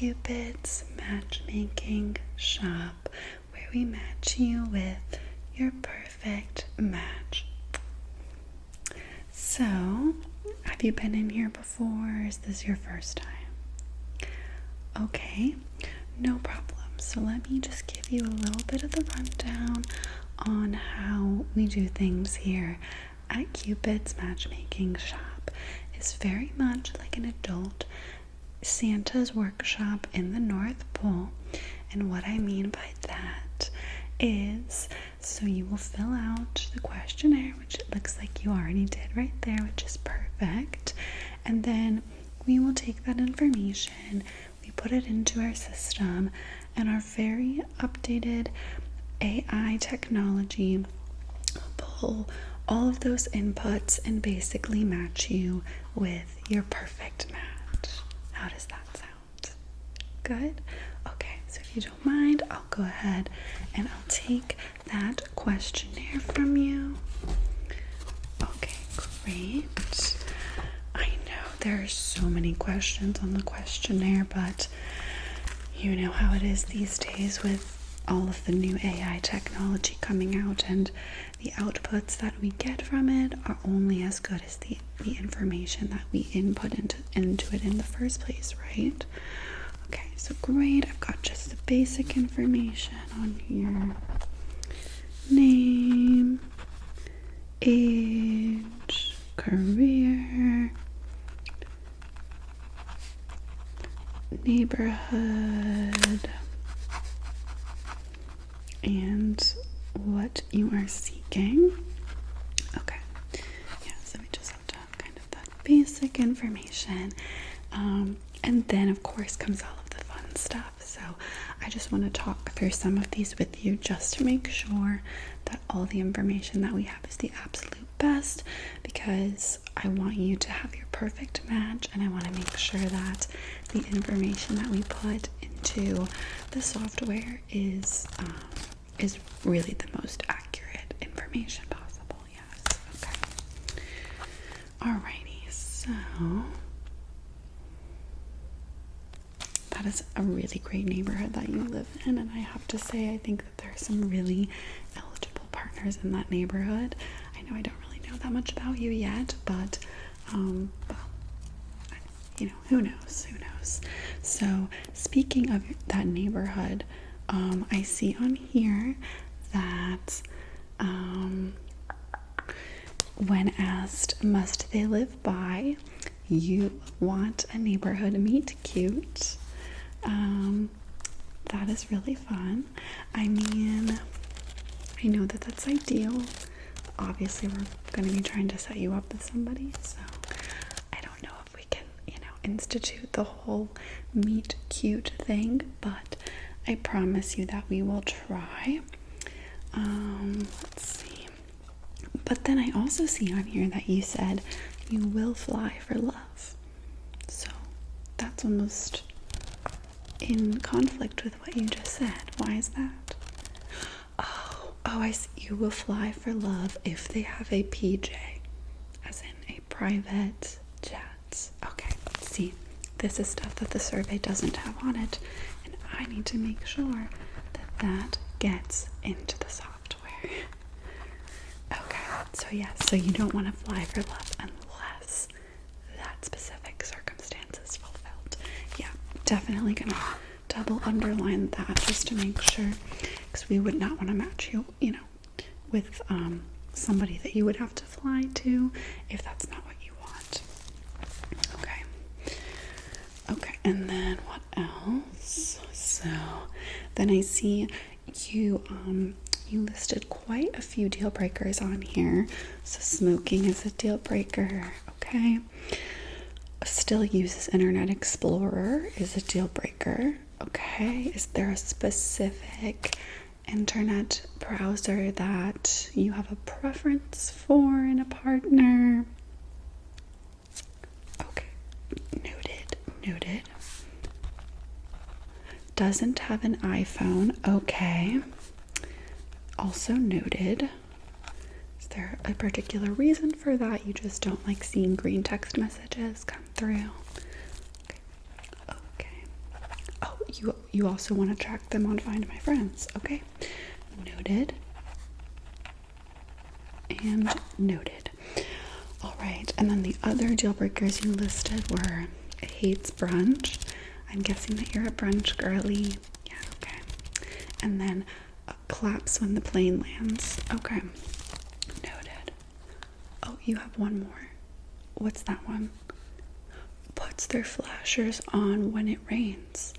Cupid's matchmaking shop, where we match you with your perfect match. So, have you been in here before, or is this your first time? Okay, no problem. So let me just give you a little bit of the rundown on how we do things here at Cupid's matchmaking shop. It's very much like an adult Santa's workshop in the North Pole. And what I mean by that is, so you will fill out the questionnaire, which it looks like you already did right there, which is perfect. And then we will take that information, we put it into our system, and our very updated AI technology will pull all of those inputs and basically match you with your perfect match. How does that sound? Good? Okay, so if you don't mind, I'll go ahead and I'll take that questionnaire from you. Okay, great. I know there are so many questions on the questionnaire, but you know how it is these days with all of the new AI technology coming out, and the outputs that we get from it are only as good as the information that we input into it in the first place, right? Okay, so great. I've got just the basic information on here. Name, age, career, neighborhood, and what you are seeking. Okay, yeah, so we just have to have kind of that basic information, and then of course comes all of the fun stuff. So I just want to talk through some of these with you just to make sure that all the information that we have is the absolute best, because I want you to have your perfect match, and I want to make sure that the information that we put into the software is really the most accurate information possible. Yes. Okay. Alrighty, so that is a really great neighborhood that you live in, and I have to say I think that there are some really eligible partners in that neighborhood. I know I don't really know that much about you yet, but well, you know, who knows? So speaking of that neighborhood, I see on here that when asked, must they live by, you want a neighborhood meet cute. That is really fun. I mean, I know that that's ideal. Obviously, we're going to be trying to set you up with somebody, so I don't know if we can, institute the whole meet cute thing, but I promise you that we will try. Let's see. But then I also see on here that you said you will fly for love. So that's almost in conflict with what you just said. Why is that? Oh, I see. You will fly for love if they have a PJ, as in a private jet. Okay, see, this is stuff that the survey doesn't have on it, and I need to make sure that that gets into the software. Okay, so yes, so you don't want to fly for love unless that specific circumstance is fulfilled. Yeah, definitely gonna double underline that just to make sure, because we would not want to match you, with somebody that you would have to fly to if that's not what you want. Okay, and then what else? So then I see you listed quite a few deal breakers on here. So smoking is a deal breaker. Okay, still uses Internet Explorer is a deal breaker. Okay, is there a specific internet browser that you have a preference for in a partner? Okay, noted. Doesn't have an iPhone. Okay, also noted. Is there a particular reason for that? You just don't like seeing green text messages come through? Okay. you also want to track them on Find My Friends. Okay, noted and noted. All right, and then the other deal breakers you listed were hates brunch. I'm guessing that you're a brunch girly. Yeah, okay. And then claps when the plane lands. Okay, noted. Oh, you have one more. What's that one? Puts their flashers on when it rains.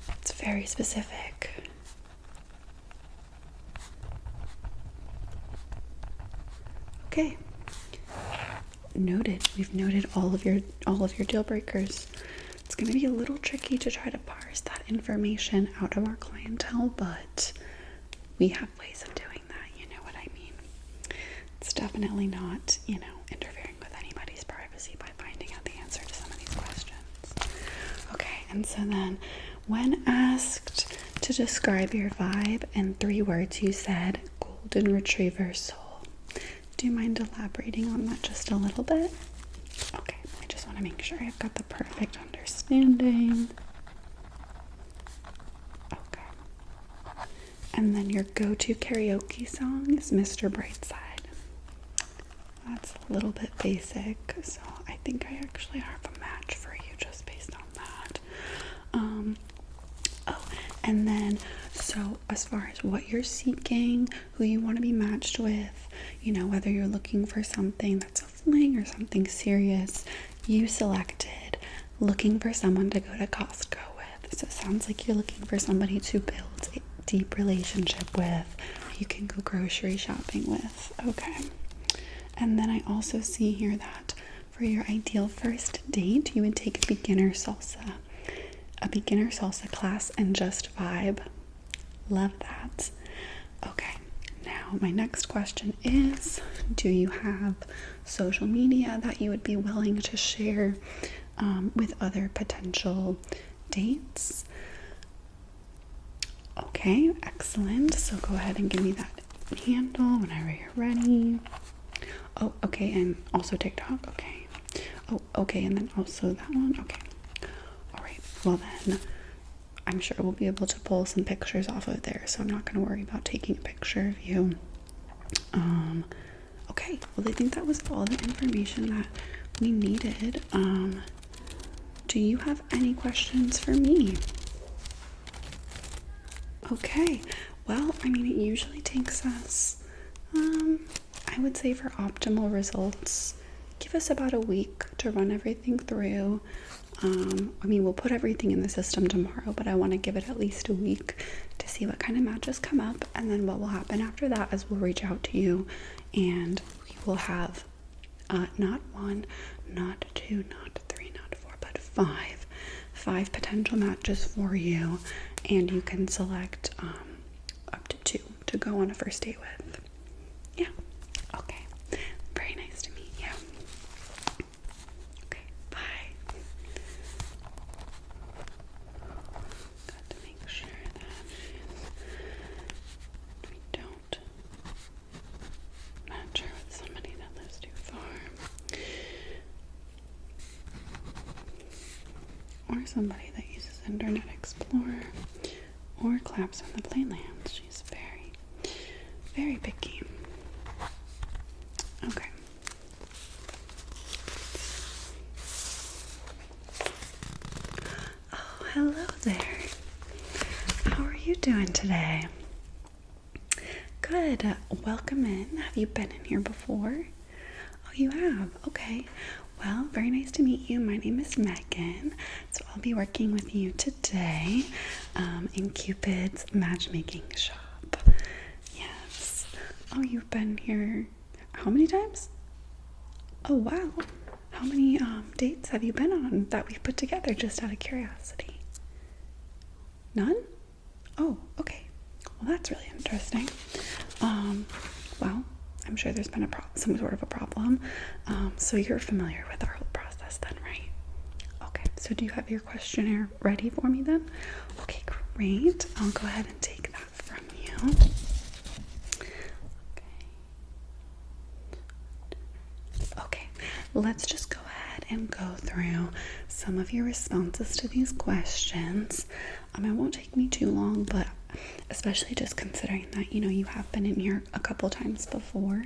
It's very specific. Okay. Noted. We've noted all of your deal breakers. It's going to be a little tricky to try to parse that information out of our clientele, but we have ways of doing that. You know what I mean? It's definitely not, interfering with anybody's privacy by finding out the answer to some of these questions. Okay, and so then when asked to describe your vibe in 3 words, you said golden retriever soul. Do you mind elaborating on that just a little bit? Okay, I just want to make sure I've got the perfect understanding. Okay. And then your go-to karaoke song is Mr. Brightside. That's a little bit basic, so I think I actually have a match for you just based on that. And then, so as far as what you're seeking, who you want to be matched with, whether you're looking for something that's a fling or something serious, you selected looking for someone to go to Costco with. So it sounds like you're looking for somebody to build a deep relationship with, you can go grocery shopping with. Okay. And then I also see here that for your ideal first date, you would take a beginner salsa class and just vibe. Love that. Okay, now my next question is, do you have social media that you would be willing to share with other potential dates? Okay, excellent. So go ahead and give me that handle whenever you're ready. Oh, okay, and also TikTok. Okay. Oh, okay, and then also that one. Okay. All right. Well then, I'm sure we'll be able to pull some pictures off of there, so I'm not going to worry about taking a picture of you. Okay. Well, I think that was all the information that we needed. Do you have any questions for me? Okay. Well, I mean, it usually takes us, I would say for optimal results, give us about a week to run everything through. We'll put everything in the system tomorrow, but I want to give it at least a week to see what kind of matches come up. And then what will happen after that is we'll reach out to you and we will have not 1, not 2, not 3, not 4, but 5 potential matches for you. And you can select up to 2 to go on a first date with. Yeah. Okay. Very nice to meet you. Okay. Bye. Got to make sure that we don't match her with somebody that lives too far. Or somebody that uses Internet Explorer. Or claps on the plane lands. She's very, very picky. Okay. Oh, hello there. How are you doing today? Good. Welcome in. Have you been in here before? Oh, you have? Okay. Well, very nice to meet you. My name is Megan. So I'll be working with you today in Cupid's matchmaking shop. Yes. Oh, you've been here how many times? Oh, wow. How many dates have you been on that we've put together, just out of curiosity? None? Oh, okay. Well, that's really interesting. Well, I'm sure there's been some sort of a problem. So you're familiar with our whole process then, right? Okay, so do you have your questionnaire ready for me then? Okay, great. I'll go ahead and take that from you. Okay, let's just go ahead and go through some of your responses to these questions. It won't take me too long, but especially just considering that, you have been in here a couple times before,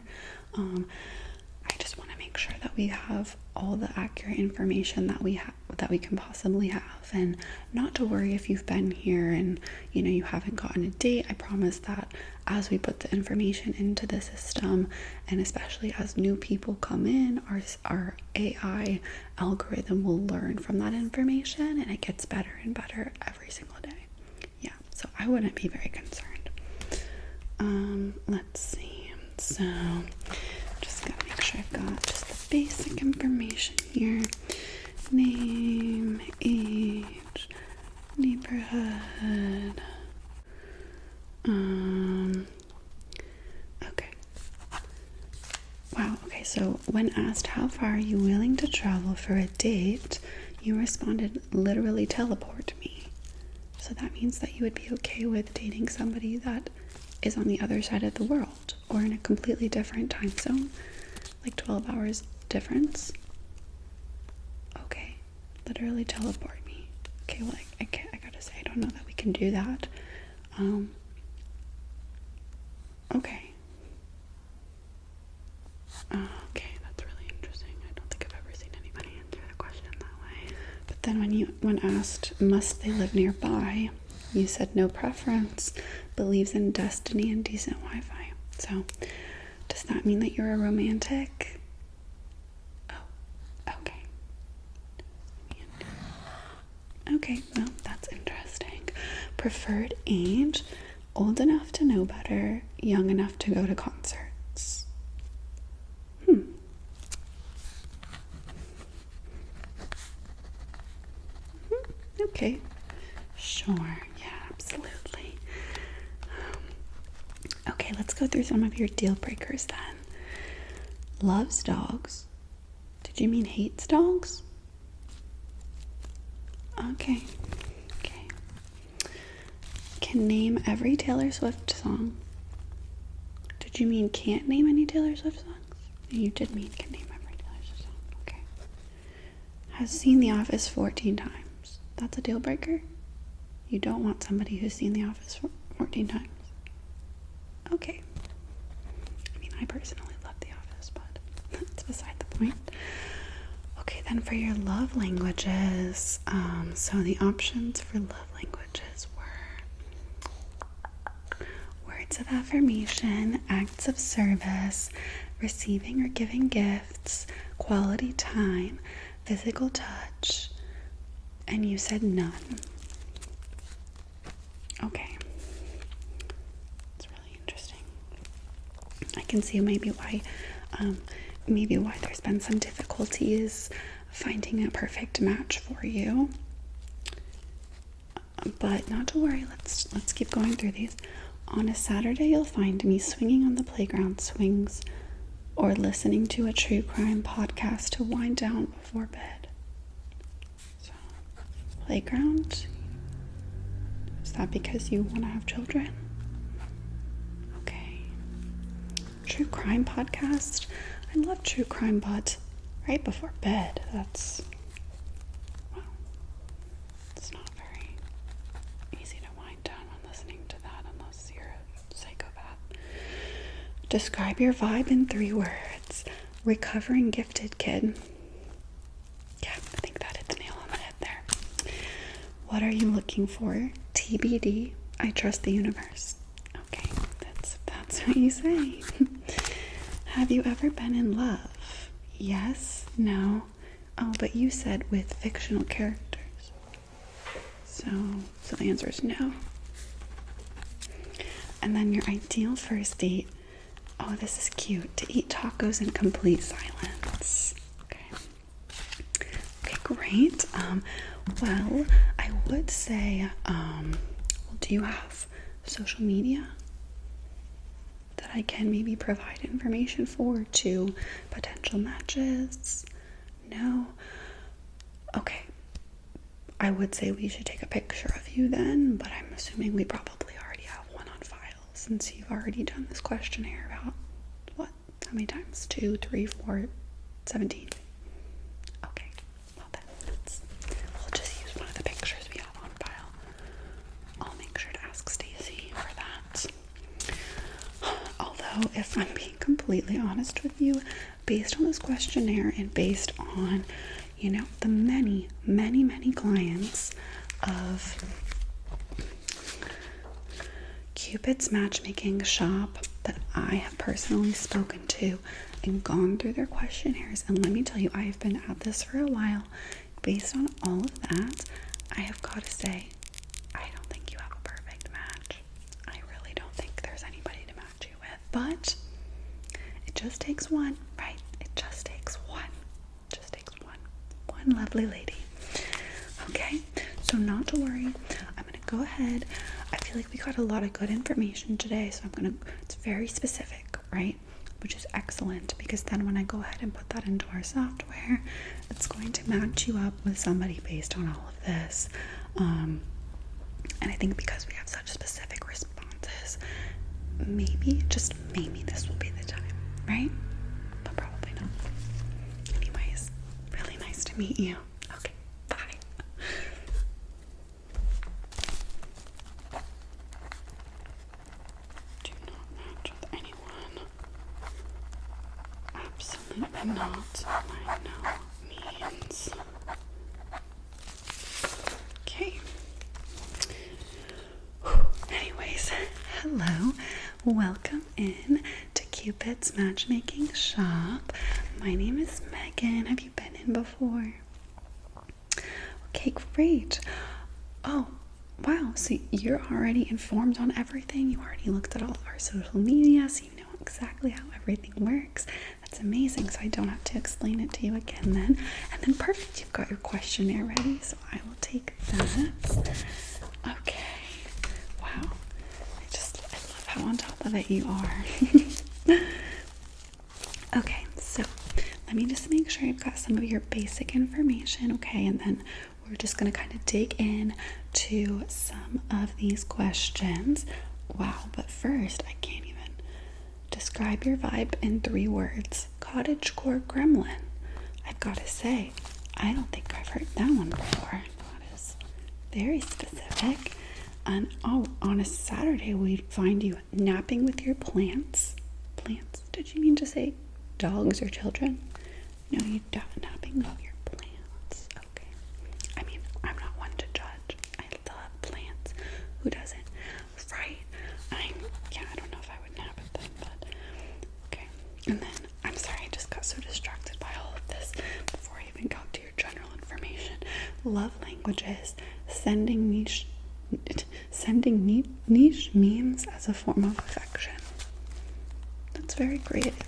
I just want to make sure that we have all the accurate information that we can possibly have, and not to worry if you've been here and you haven't gotten a date. I promise that as we put the information into the system, and especially as new people come in, our AI algorithm will learn from that information, and it gets better and better every single day. Yeah, so I wouldn't be very concerned. Let's see. So just gotta make sure I've got just the basic information here. Name, age, neighborhood. Okay. Wow, okay, so when asked how far are you willing to travel for a date, you responded, literally teleport me. So that means that you would be okay with dating somebody that is on the other side of the world, or in a completely different time zone, like 12 hours difference. Okay, literally teleport me. Okay, well, I gotta say, I don't know that we can do that. Okay. Okay, that's really interesting. I don't think I've ever seen anybody answer the question that way. But then when asked, must they live nearby, you said no preference, believes in destiny and decent Wi-Fi. So, does that mean that you're a romantic? Oh, okay. Okay, well, that's interesting. Preferred age, old enough to know better, young enough to go to concerts. Okay, sure, yeah, absolutely. Okay, let's go through some of your deal breakers then. Loves dogs. Did you mean hates dogs? Okay. Can name every Taylor Swift song. Did you mean can't name any Taylor Swift songs? You did mean can name every Taylor Swift song. Okay. Has seen The Office 14 times. That's a deal breaker? You don't want somebody who's seen The Office 14 times. Okay. I mean, I personally love The Office, but that's beside the point. Okay, then for your love languages, so the options for love languages were words of affirmation, acts of service, receiving or giving gifts, quality time, physical touch, and you said none. Okay. It's really interesting. I can see maybe why there's been some difficulties finding a perfect match for you. But not to worry, let's keep going through these. On a Saturday, you'll find me swinging on the playground swings or listening to a true crime podcast to wind down before bed. So, playground? Is that because you want to have children? Okay. True crime podcast? I love true crime, but right before bed, it's not very easy to wind down when listening to that unless you're a psychopath. Describe your vibe in 3 words. Recovering gifted kid. Yeah, I think that hit the nail on the head there. What are you looking for? TBD. I trust the universe. Okay, that's what you say. Have you ever been in love? Yes? No? Oh, but you said with fictional characters. So the answer is no. And then your ideal first date. Oh, this is cute. To eat tacos in complete silence. Okay, great. Well, I would say, do you have social media that I can maybe provide information for to potential matches? No? Okay. I would say we should take a picture of you then, but I'm assuming we probably already have one on file since you've already done this questionnaire about, how many times? 2, 3, 4, 17. Okay. Well, if I'm being completely honest with you, based on this questionnaire and based on, the many, many, many clients of Cupid's matchmaking shop that I have personally spoken to and gone through their questionnaires, and let me tell you, I have been at this for a while. Based on all of that, I have got to say, I don't think you have a perfect match. I really don't think there's anybody to match you with, but it just takes one, right? It just takes one. Just takes one lovely lady. Okay, so not to worry. I'm gonna go ahead. I feel like we got a lot of good information today, so it's very specific, right? Which is excellent, because then when I go ahead and put that into our software, it's going to match you up with somebody based on all of this. And I think because we have such specific responses, maybe, just maybe, this will be the time, right? But probably not. Anyways, really nice to meet you. Okay, bye. Do not match with anyone. Absolutely not, by no means. Okay. Anyways, hello. Welcome in to Cupid's matchmaking shop. My name is Megan. Have you been in before? Okay, great. Oh, wow. So you're already informed on everything. You already looked at all of our social media, so you know exactly how everything works. That's amazing. So I don't have to explain it to you again then. And then perfect. You've got your questionnaire ready, so I will take that. Okay. Wow. I love how on top of it you are. Okay, so let me just make sure I've got some of your basic information, okay? And then we're just going to kind of dig in to some of these questions. Wow, but first, I can't even describe your vibe in 3 words. Cottagecore gremlin. I've got to say, I don't think I've heard that one before. That is very specific. And oh, on a Saturday, we'd find you napping with your plants. Plants? Did you mean to say dogs or children? No, you napping with your plants. Okay. I mean, I'm not one to judge. I love plants. Who doesn't? Right. I don't know if I would nap with them, but okay. And then, I'm sorry, I just got so distracted by all of this before I even got to your general information. Love languages. Sending niche memes as a form of affection. That's very creative.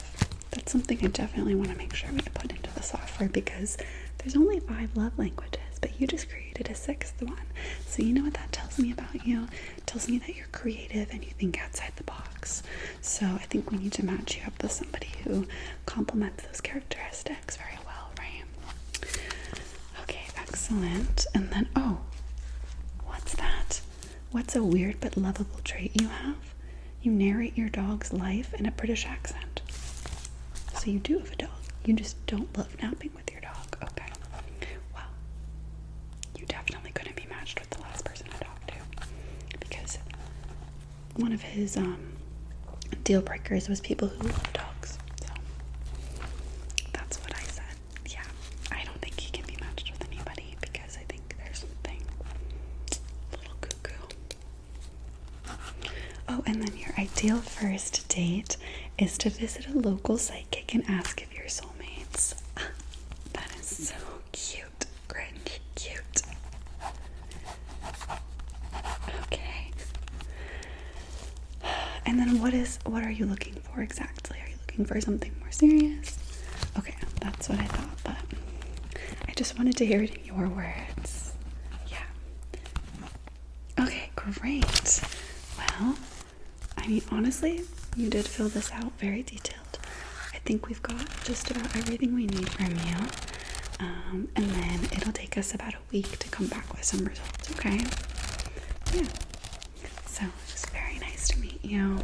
That's something I definitely want to make sure we put into the software, because there's only 5 love languages, but you just created a 6th one. So you know what that tells me about you? It tells me that you're creative and you think outside the box. So I think we need to match you up with somebody who complements those characteristics very well, right? Okay, excellent. And then, oh, what's that? What's a weird but lovable trait you have? You narrate your dog's life in a British accent. So you do have a dog. You just don't love napping with your dog. Okay. Well, you definitely couldn't be matched with the last person I talked to, because one of his deal breakers was people who love dogs. So that's what I said. Yeah, I don't think he can be matched with anybody, because I think there's something a little cuckoo. Oh, and then your ideal first date is to visit a local psychic and ask if you're soulmates. That is so cute. Cringe cute. Okay. And then what are you looking for exactly? Are you looking for something more serious? Okay, that's what I thought, but I just wanted to hear it in your words. Yeah. Okay, great. Well, I mean, honestly, you did fill this out very detailed. I think we've got just about everything we need from you. And then it'll take us about a week to come back with some results, okay? Yeah. So, it was very nice to meet you.